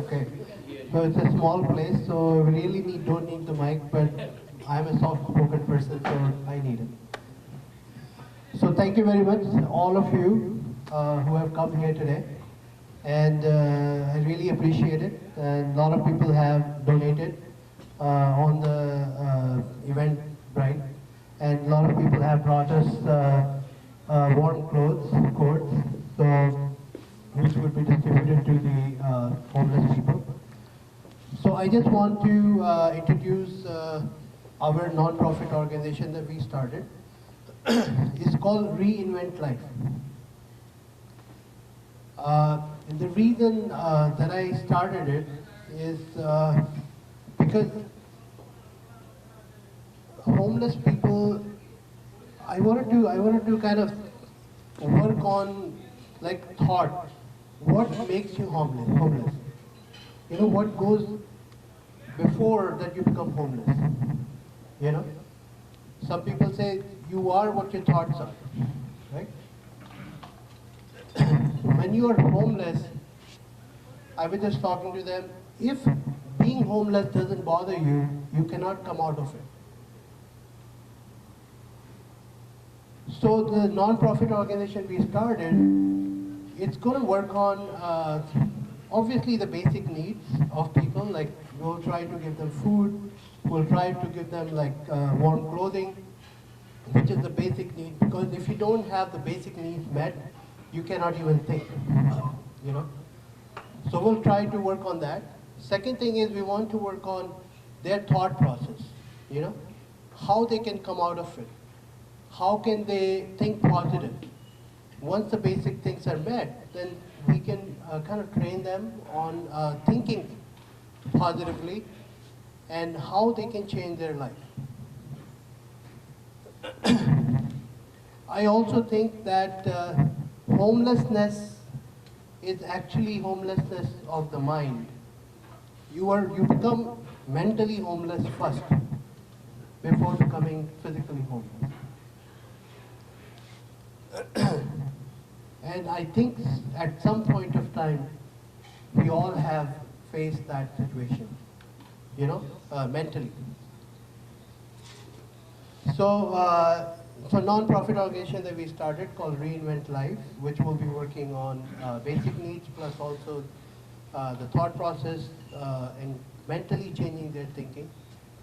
Okay. So it's a small place, so we really don't need the mic, but I'm a soft-spoken person, so I need it. So thank you very much, all of you who have come here today. And I really appreciate it. And a lot of people have donated on the event, right? And a lot of people have brought us warm clothes, coats, so which would be distributed to the homeless people. So I just want to introduce our non-profit organization that we started. It's called Reinvent Life. And the reason that I started it is because homeless people, I wanted to kind of work on like thought. What makes you homeless? You know, what goes before that you become homeless? You know, some people say you are what your thoughts are, right? When you are homeless, I was just talking to them, if being homeless doesn't bother you, you cannot come out of it. So the non-profit organization we started, it's going to work on obviously the basic needs of people, like we'll try to give them food, we'll try to give them like warm clothing, which is the basic need, because if you don't have the basic needs met, you cannot even think, you know. So we'll try to work on that. Second thing is we want to work on their thought process, you know, how they can come out of it. How can they think positive? Once the basic things are met, then we can kind of train them on thinking positively and how they can change their life. I also think that homelessness is actually homelessness of the mind. You become mentally homeless first before becoming physically homeless. And I think at some point of time, we all have faced that situation, you know, mentally. So, so non-profit organization that we started called Reinvent Life, which will be working on basic needs plus also the thought process and mentally changing their thinking.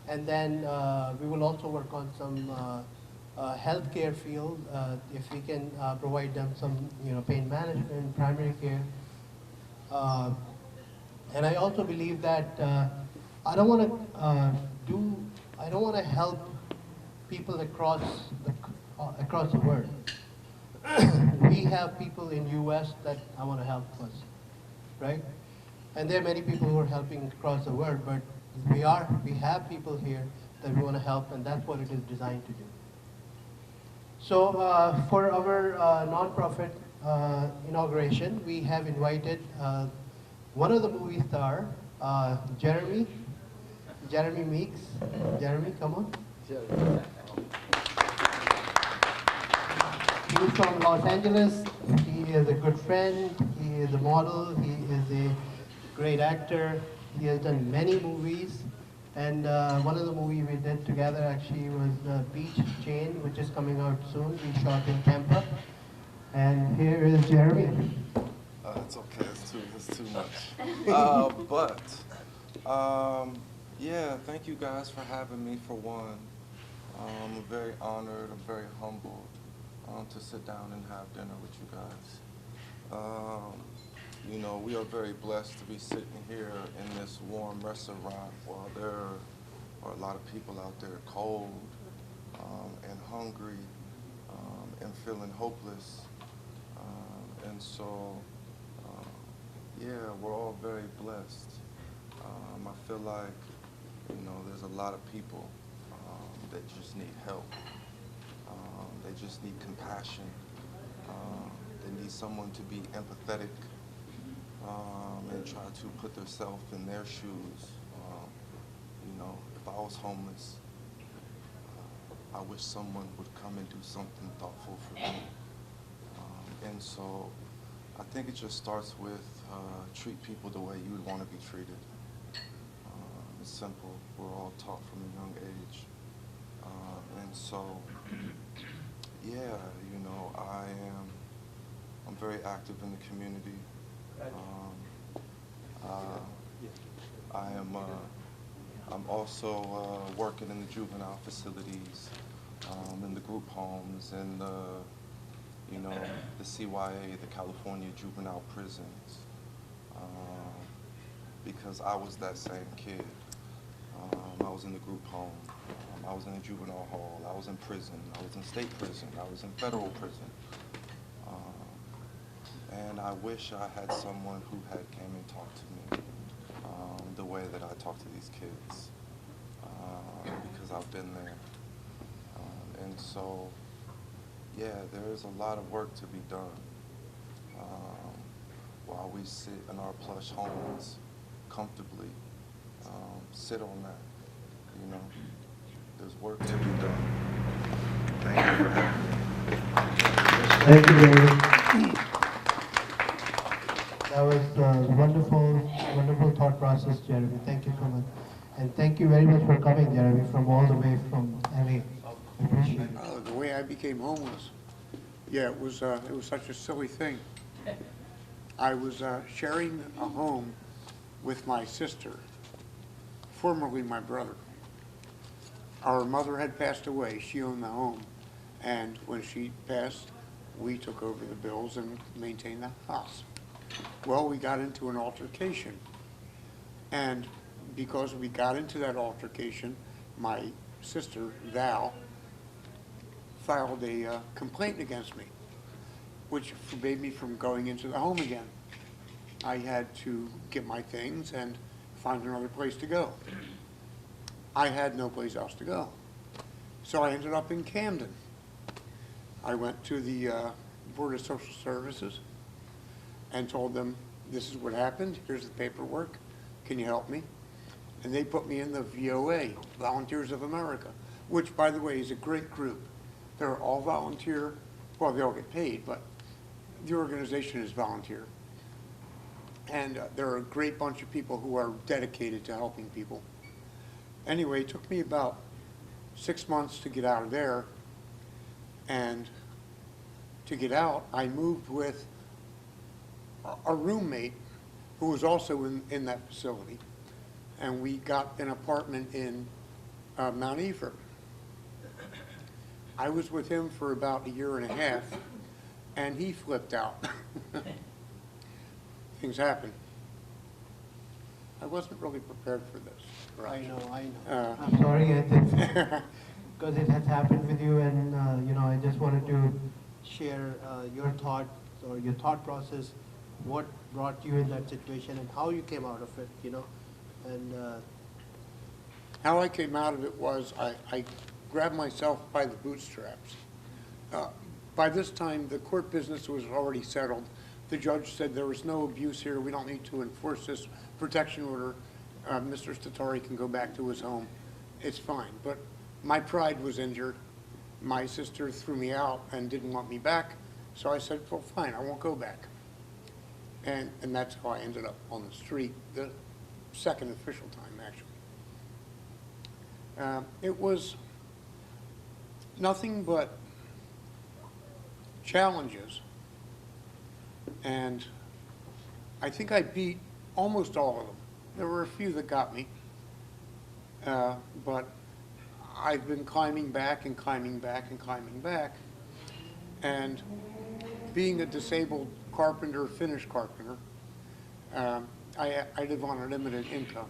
And then we will also work on some healthcare field, if we can provide them some, you know, pain management, primary care. And I also believe that I don't want to help people across the world. We have people in US that I want to help us, right? And there are many people who are helping across the world, but we have people here that we want to help, and that's what it is designed to do. So for our non-profit inauguration, we have invited one of the movie star, Jeremy Meeks. Jeremy, come on. He's from Los Angeles. He is a good friend. He is a model. He is a great actor. He has done many movies. And one of the movies we did together actually was Beach Chain, which is coming out soon. We shot in Tampa. And here is Jeremy. It's okay. It's too much. Yeah, thank you guys for having me for one. I'm very honored. I'm very humbled to sit down and have dinner with you guys. You know, we are very blessed to be sitting here in this warm restaurant while there are a lot of people out there cold and hungry and feeling hopeless. And so, yeah, we're all very blessed. I feel like, you know, there's a lot of people that just need help. They just need compassion. They need someone to be empathetic and try to put themselves in their shoes. You know, if I was homeless, I wish someone would come and do something thoughtful for me. And so I think it just starts with treat people the way you would want to be treated. It's simple. We're all taught from a young age. And so, yeah, you know, I'm very active in the community. I'm also working in the juvenile facilities, in the group homes, and you know, the CYA, the California Juvenile Prisons, because I was that same kid. I was in the group home. I was in a juvenile hall. I was in prison. I was in state prison. I was in federal prison. And I wish I had someone who had came and talked to me the way that I talk to these kids, because I've been there. And so, yeah, there is a lot of work to be done while we sit in our plush homes comfortably. Sit on that, you know. There's work to be done. Thank you for having me. Thank you, David. That was a wonderful thought process, Jeremy. Thank you so much. And thank you very much for coming, Jeremy, from all the way from LA. I appreciate it. The way I became homeless, yeah, it was such a silly thing. I was sharing a home with my sister, formerly my brother. Our mother had passed away. She owned the home. And when she passed, we took over the bills and maintained the house. Well, we got into an altercation. And because we got into that altercation, my sister, Val, filed a complaint against me, which forbade me from going into the home again. I had to get my things and find another place to go. I had no place else to go. So I ended up in Camden. I went to the Board of Social Services and told them, this is what happened, here's the paperwork, can you help me? And they put me in the VOA, Volunteers of America, which, by the way, is a great group. They're all volunteer, well, they all get paid, but the organization is volunteer. And they're a great bunch of people who are dedicated to helping people. Anyway, it took me about 6 months to get out of there. And to get out, I moved with a roommate who was also in that facility. And we got an apartment in Mount Ephraim. I was with him for about 1.5 years, and he flipped out. Things happen. I wasn't really prepared for this. I know. I'm sorry, because it has happened with you, and you know, I just wanted to share your thoughts or your thought process, what brought you in that situation, and how you came out of it. You know, and how I came out of it was I grabbed myself by the bootstraps. By this time, the court business was already settled. The judge said there was no abuse here. We don't need to enforce this protection order. Mr. Statari can go back to his home. It's fine. But my pride was injured. My sister threw me out and didn't want me back. So I said, well, fine, I won't go back. And that's how I ended up on the street, the second official time, actually. It was nothing but challenges. And I think I beat almost all of them. There were a few that got me, but I've been climbing back and climbing back and climbing back. And being a disabled carpenter, finish carpenter, I live on a limited income.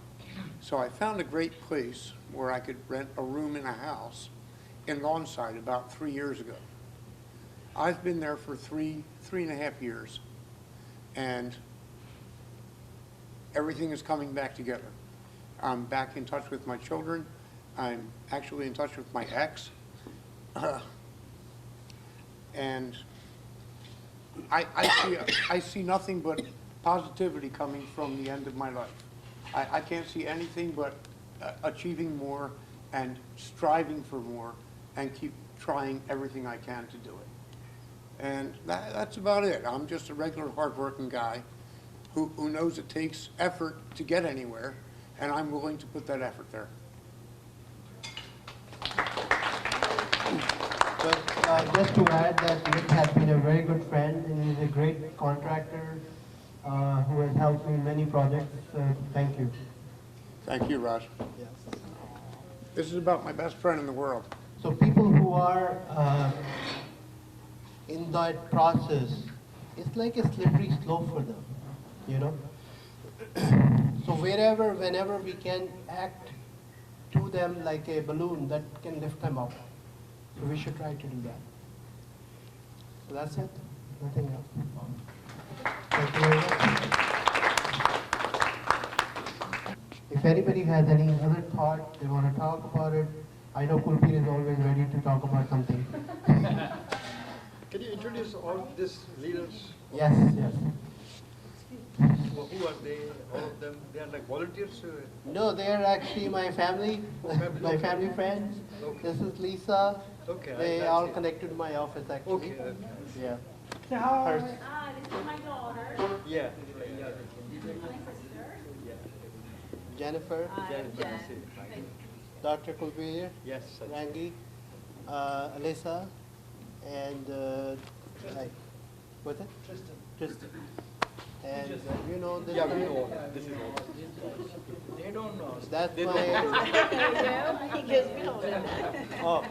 So I found a great place where I could rent a room in a house in Lawnside about 3 years ago. I've been there for three and a half years, and everything is coming back together. I'm back in touch with my children. I'm actually in touch with my ex. And I see nothing but positivity coming from the end of my life. I can't see anything but achieving more and striving for more and keep trying everything I can to do it. And that's about it. I'm just a regular hardworking guy who knows it takes effort to get anywhere, and I'm willing to put that effort there. But just to add that Nick has been a very good friend and he's a great contractor who has helped me in many projects. Thank you. Thank you, Raj. Yes. This is about my best friend in the world. So people who are in that process, it's like a slippery slope for them, you know. So whenever we can act to them like a balloon that can lift them up. So we should try to do that. So that's it. Nothing else. Thank you very much. If anybody has any other thought, they want to talk about it, I know Kulpir is always ready to talk about something. Can you introduce all these leaders? Yes, yes. Well, who are they? All of them? They are like volunteers? No, they are actually my family, my family friends. Okay. This is Lisa. Okay, They that's all it. connected to my office actually. Okay. Yeah. This is my daughter, Yeah. my sister. Jennifer, Jen. Dr. Kulbir, Yes. sir. Rangi, Alyssa, and what's it? Tristan. And you know this. Yeah, we know. This is all. They don't know. That's They my. He gives me all that. Oh,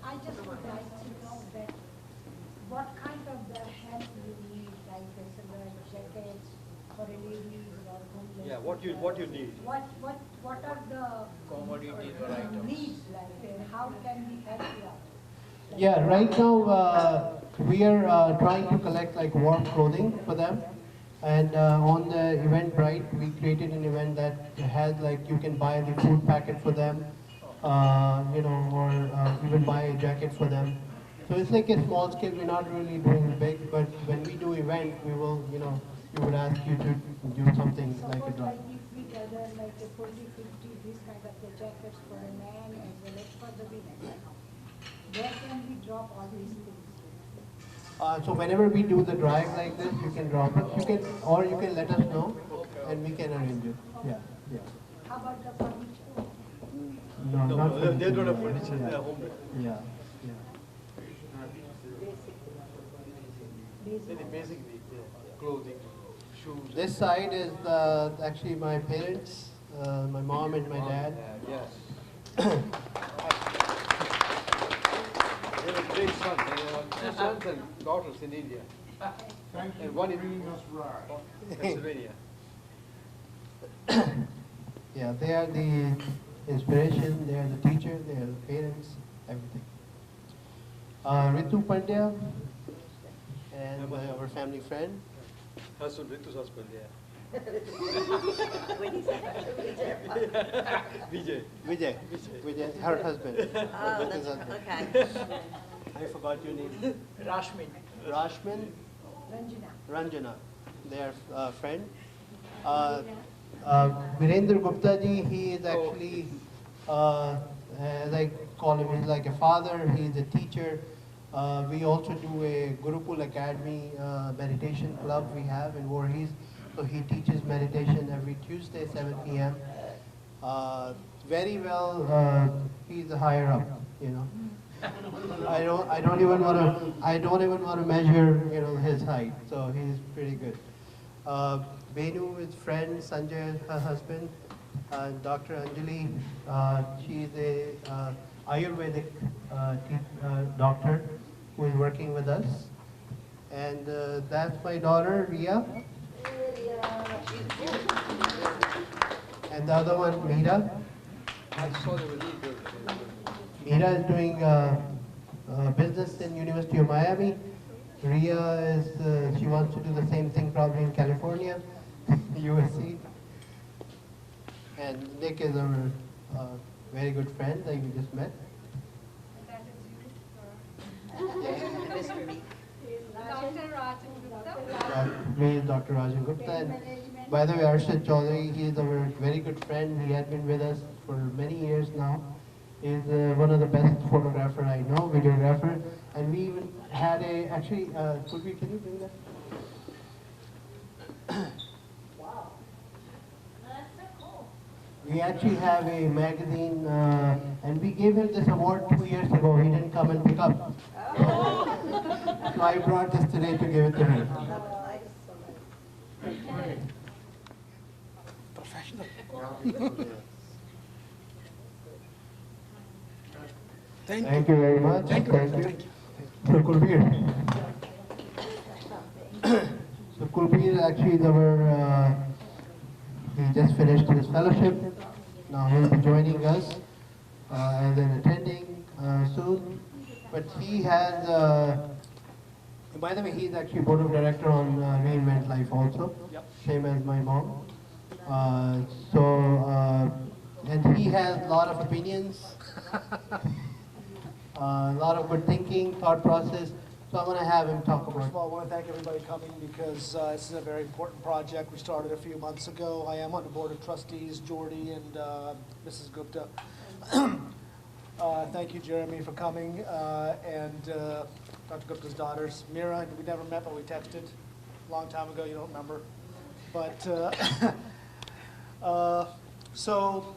I just would like to know that what kind of the help you need, like jackets for a lady or homeless. Yeah, what you need. What are the Commodities or items. needs, like how can we help you out? yeah. Right now we are trying to collect like warm clothing for them, and on the Eventbrite we created an event that has like you can buy the food packet for them, you know, or even buy a jacket for them. So it's like a small scale. We're not really doing big, but when we do event, we will, you know, we would ask you to do something like a Suppose drive. like if we gather like a 40, 50, this kind of the jackets for a man as well as for the women. Where can we drop all these things? So whenever we do the drive like this, you can drop it. You can, or you can let us know, and we can arrange it. Yeah, yeah. How about the furniture? No, No, not no, they don't have furniture. furniture. They Yeah, are homeless. yeah, yeah. Basic needs. Yeah. Clothing, shoes. This side is actually my parents, my mom and my dad. Yes. They have a great son. They have 2 sons and daughters in India. And one in Pennsylvania. Yeah, they are the inspiration, they are the teacher, they are the parents, everything. Ritu Pandya, and our family friend. Husband, Ritu's husband, yeah. Vijay. Vijay, her husband. Ritu's husband. Okay. I forgot your name. Rashmin. Rashmin, Ranjana. Ranjana, they are friend. Virendra Gupta ji, he is actually, as I call him, he's like a father, he's a teacher. We also do a Gurukul Academy meditation club we have in Voorhees. So he teaches meditation every Tuesday, 7 p.m. Very well, he's a higher up, you know. I don't even want to measure, you know, his height. So he's pretty good. Venu is friend, Sanjay, her husband, and Dr. Anjali. She is a Ayurvedic doctor who is working with us. And that's my daughter, Ria. And the other one, Meera. I saw they were really good. Meera is doing business in University of Miami. Ria is, she wants to do the same thing probably in California, USC. And Nick is our very good friend that we just met. That is you, Mr. Meeks. Dr. Rajan Me is Dr. Rajan Gupta. And by the way, Arshad Chaudhary, he is our very good friend. He had been with us for many years now. He's one of the best photographer I know, videographer, and we even had a, actually, could we, can you bring that? Wow. That's so cool. We actually have a magazine, and we gave him this award 2 years ago. He didn't come and pick up. So I brought this today to give it to him. Professional. Thank you very much. Thank you. So Kulbir. So Kulbir actually is our, he just finished his fellowship. Now he'll be joining us and then attending soon. But he has, by the way, he's actually board of director on Reinvent Life also, same as my mom. And he has a lot of opinions, a lot of good thinking, thought process. So I'm going to have him talk First about of all, I want to thank everybody coming because this is a very important project we started a few months ago. I am on the board of trustees, Jordy and Mrs. Gupta. Thank you, Jeremy, for coming, and Dr. Gupta's daughters. Mira, we never met, but we texted a long time ago. You don't remember. But, so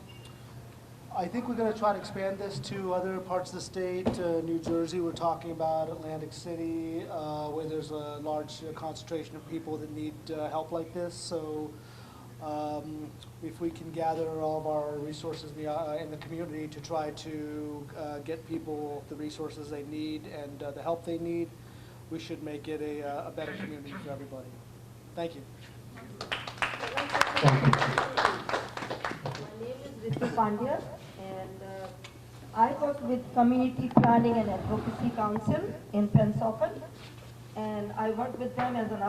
I think we're going to try to expand this to other parts of the state. New Jersey, we're talking about Atlantic City, where there's a large concentration of people that need help like this. So if we can gather all of our resources in the community to try to get people the resources they need and the help they need, we should make it a better community for everybody. Thank you. My name is Ritu Pandya, and I work with Community Planning and Advocacy Council in Pennsauken, and I work with them as an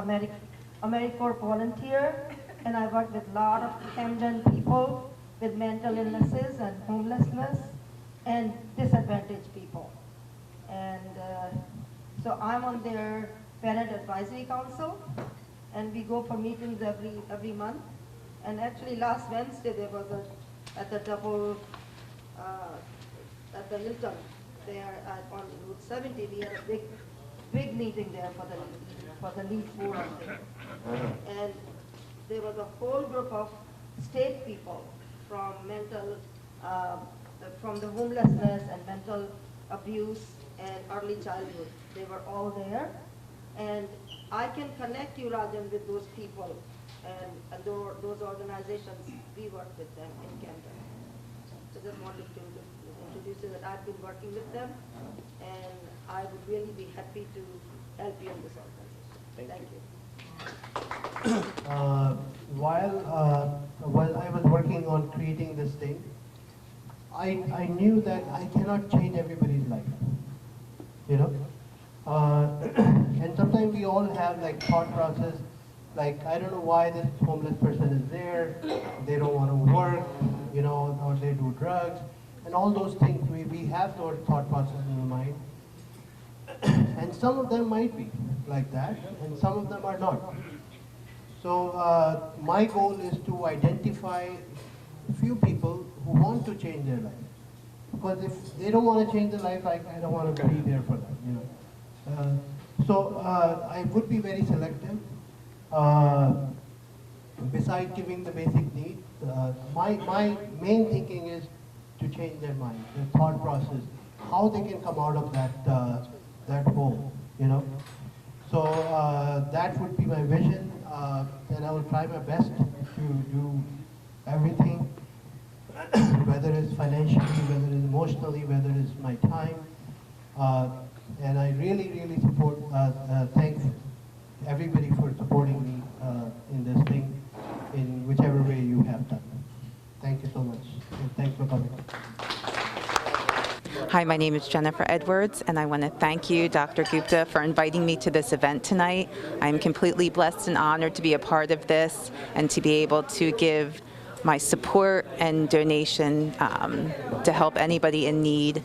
AmeriCorps volunteer, and I work with a lot of Camden people with mental illnesses and homelessness and disadvantaged people. And so I'm on their Parent Advisory Council, and we go for meetings every month. And actually last Wednesday there was at the Hilton there on Route 70, we had a big meeting there for the lead forum there. And there was a whole group of state people from from the homelessness and mental abuse and early childhood. They were all there. And I can connect you, Rajan, with those people and those organizations. We work with them in Camden. So just wanted to introduce you that I've been working with them, and I would really be happy to help you in this organization. Thank you. While I was working on creating this thing, I knew that I cannot change everybody's life, you know. And sometimes we all have like thought process, like I don't know why this homeless person is there, they don't want to work, you know, or they do drugs, and all those things. We have those thought process in the mind, and some of them might be like that, and some of them are not. So my goal is to identify a few people who want to change their life. Because if they don't want to change their life, I don't want to be there for them, you know. So I would be very selective. Besides giving the basic needs, my main thinking is to change their mind, their thought process, how they can come out of that hole, you know. So that would be my vision, and I will try my best to do everything, whether it's financially, whether it's emotionally, whether it's my time. And I really, really support, thank everybody for supporting me in this thing, in whichever way you have done. Thank you so much, and thanks for coming. Hi, my name is Jennifer Edwards, and I want to thank you, Dr. Gupta, for inviting me to this event tonight. I'm completely blessed and honored to be a part of this and to be able to give my support and donation to help anybody in need,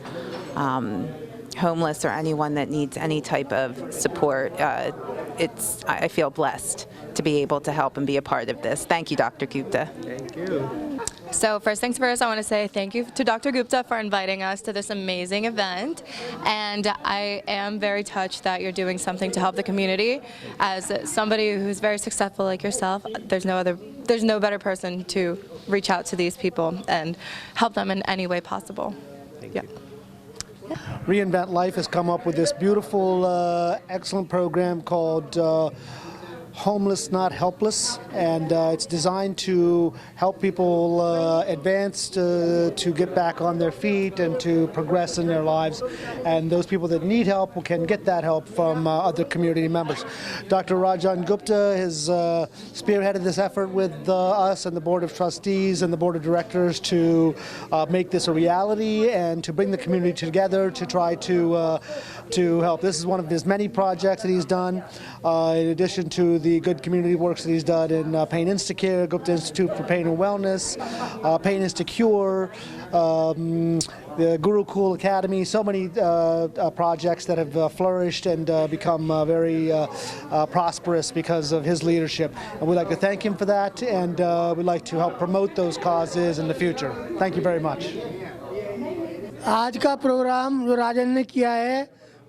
homeless or anyone that needs any type of support. I feel blessed to be able to help and be a part of this. Thank you, Dr. Gupta. Thank you. So first things first, I want to say thank you to Dr. Gupta for inviting us to this amazing event. And I am very touched that you're doing something to help the community. As somebody who's very successful like yourself, there's no better person to reach out to these people and help them in any way possible. Yeah. Reinvent Life has come up with this beautiful, excellent program called Homeless Not Helpless, and it's designed to help people advance to get back on their feet and to progress in their lives, and those people that need help can get that help from other community members. Dr. Rajan Gupta has spearheaded this effort with us and the Board of Trustees and the Board of Directors to make this a reality and to bring the community together to try to help. This is one of his many projects that he's done, in addition to the good community works that he's done in Pain Instacare, Gupta Institute for Pain and Wellness, Pain Instacure, the Gurukul Academy, so many projects that have flourished and become very prosperous because of his leadership. And we'd like to thank him for that, and we'd like to help promote those causes in the future. Thank you very much. आज का programme जो राजन ने किया है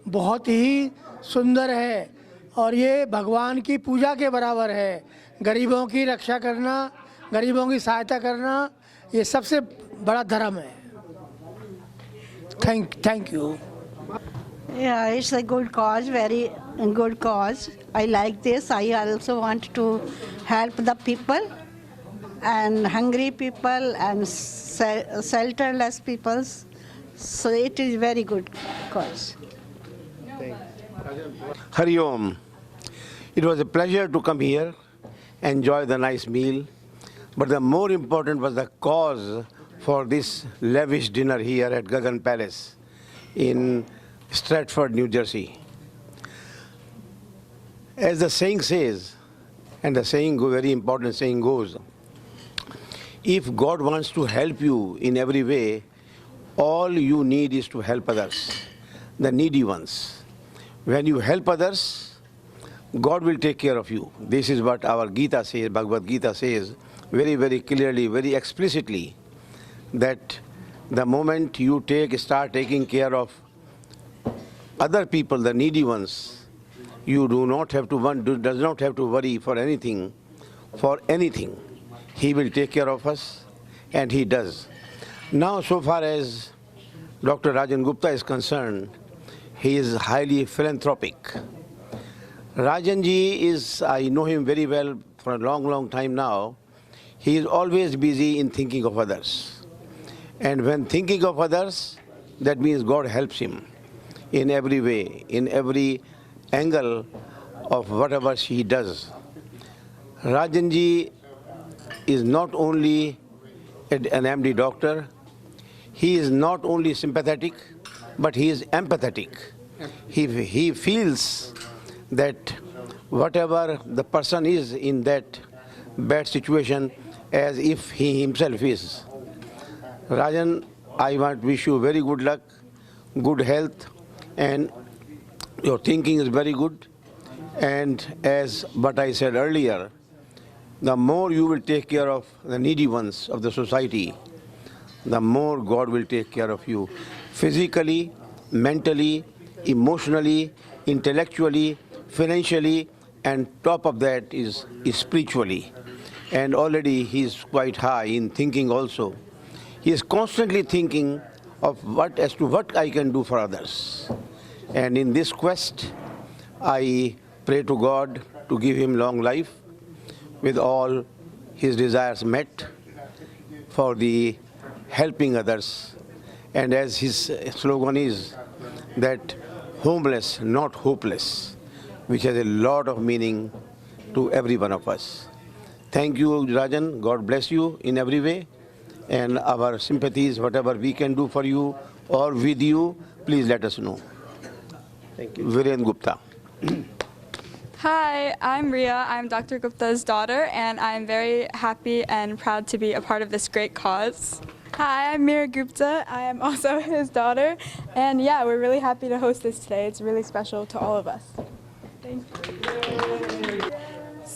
बहुत ही सुंदर है और ये भगवान की पूजा के बराबर है। गरीबों की रक्षा करना, गरीबों की सहायता करना, ये सबसे बड़ा धर्म है। Thank you. Yeah, it's a good cause, very good cause. I like this. I also want to help the people and hungry people and shelterless people. So it is very good cause. Hari Om. It was a pleasure to come here, enjoy the nice meal, but the more important was the cause for this lavish dinner here at Gagan Palace in Stratford, New Jersey. As the saying says, and the saying, very important saying goes, if God wants to help you in every way, all you need is to help others, the needy ones. When you help others, God will take care of you. This is what our Gita says, Bhagavad Gita says, very, very clearly, very explicitly, that the moment you start taking care of other people, the needy ones, you does not have to worry for anything. He will take care of us, and he does. Now, so far as Dr. Rajan Gupta is concerned, he is highly philanthropic. Rajanji is, I know him very well for a long, long time now. He is always busy in thinking of others. And when thinking of others, that means God helps him in every way, in every angle of whatever he does. Rajanji is not only an MD doctor, he is not only sympathetic, but he is empathetic. He feels that whatever the person is in that bad situation as if he himself is. Rajan, I want to wish you very good luck, good health, and your thinking is very good. And as what I said earlier, the more you will take care of the needy ones of the society, the more God will take care of you. Physically, mentally, emotionally, intellectually, financially, and top of that is spiritually. And already he is quite high in thinking also. He is constantly thinking of what I can do for others. And in this quest, I pray to God to give him long life with all his desires met for the helping others. And as his slogan is that homeless, not hopeless, which has a lot of meaning to every one of us. Thank you, Rajan. God bless you in every way. And our sympathies, whatever we can do for you or with you, please let us know. Thank you. Viren Gupta. Hi, I'm Ria. I'm Dr. Gupta's daughter, and I'm very happy and proud to be a part of this great cause. Hi, I'm Mira Gupta. I am also his daughter, and yeah, we're really happy to host this today. It's really special to all of us. Thank you.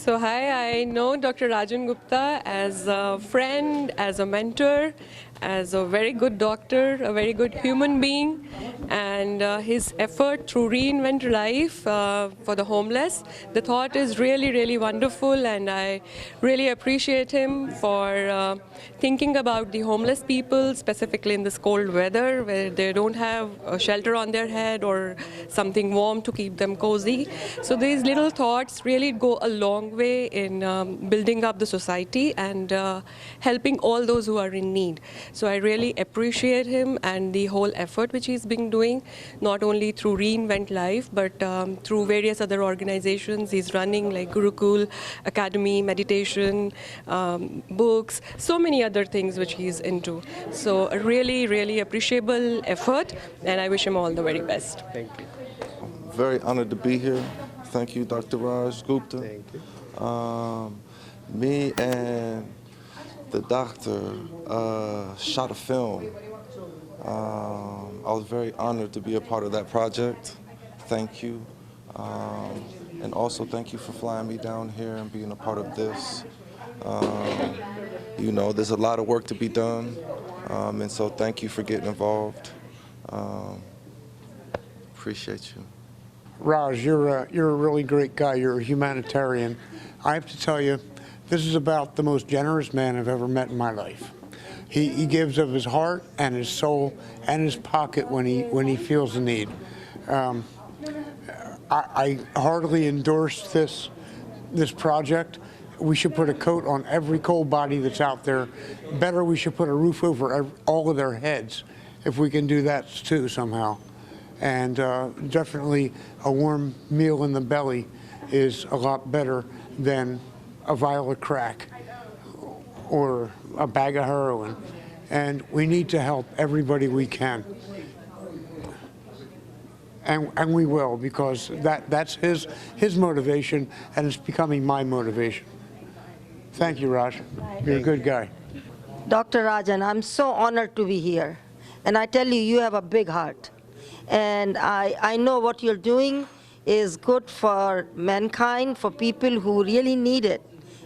So hi, I know Dr. Rajan Gupta as a friend, as a mentor, as a very good doctor, a very good human being, and his effort through Reinvent Life for the homeless. The thought is really, really wonderful, and I really appreciate him for thinking about the homeless people, specifically in this cold weather where they don't have a shelter on their head or something warm to keep them cozy. So these little thoughts really go a long way in building up the society and helping all those who are in need. So I really appreciate him and the whole effort which he's been doing, not only through Reinvent Life, but through various other organizations he's running, like Gurukul Academy, meditation, books, so many other things which he's into. So a really, really appreciable effort, and I wish him all the very best. Thank you. Very honored to be here. Thank you, Dr. Raj Gupta. Thank you. Me and the doctor shot a film. I was very honored to be a part of that project. Thank you. And also thank you for flying me down here and being a part of this. You know, there's a lot of work to be done, and so thank you for getting involved. Appreciate you. Raj, you're a really great guy. You're a humanitarian. I have to tell you, this is about the most generous man I've ever met in my life. He gives of his heart and his soul and his pocket when he feels the need. I heartily endorse this project. We should put a coat on every cold body that's out there. Better, we should put a roof over all of their heads, if we can do that too somehow. And definitely a warm meal in the belly is a lot better than a vial of crack or a bag of heroin. And we need to help everybody we can. And we will, because that's his motivation, and it's becoming my motivation. Thank you, Raj. You're a good guy. Dr. Rajan, I'm so honored to be here. And I tell you, you have a big heart. And I know what you're doing is good for mankind, for people who really need it.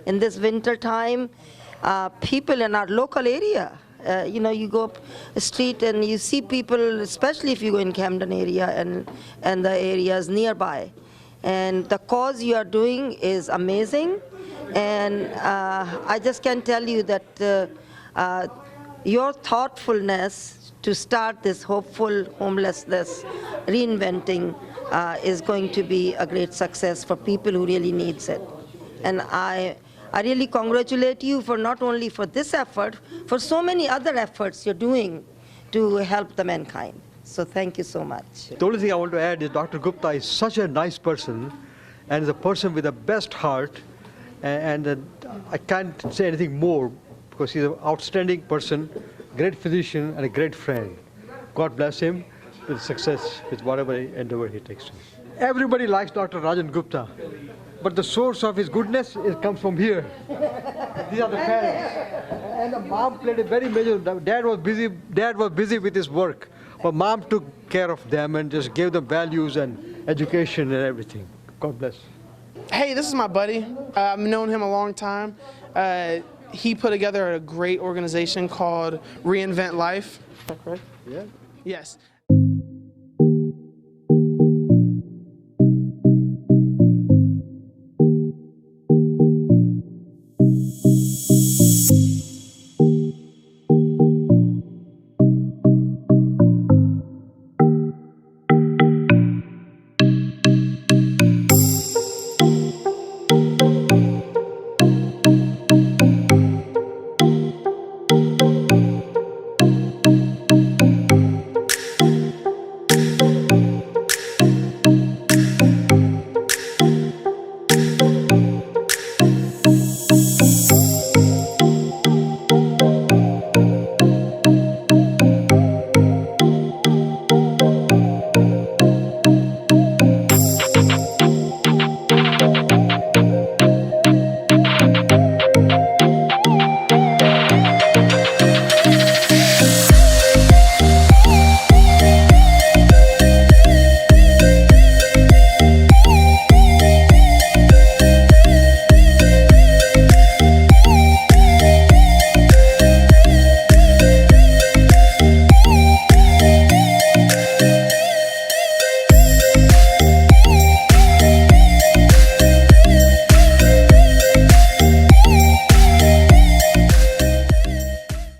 In this winter time, people in our local area, you know, you go up the street and you see people, especially if you go in Camden area and the areas nearby. And the cause you are doing is amazing. And I just can tell you that your thoughtfulness to start this hopeful homelessness reinventing is going to be a great success for people who really needs it. And I really congratulate you for not only for this effort, for so many other efforts you're doing to help the mankind. So thank you so much. The only thing I want to add is Dr. Gupta is such a nice person and is a person with the best heart. And I can't say anything more because he's an outstanding person, great physician, and a great friend. God bless him with success with whatever endeavor he takes. Everybody likes Dr. Rajan Gupta, but the source of his goodness comes from here. These are the parents. And the mom played a very major. Dad was busy with his work, but mom took care of them and just gave them values and education and everything. God bless. Hey, this is my buddy. I've known him a long time. He put together a great organization called Reinvent Life. Is that correct? Yeah. Yes.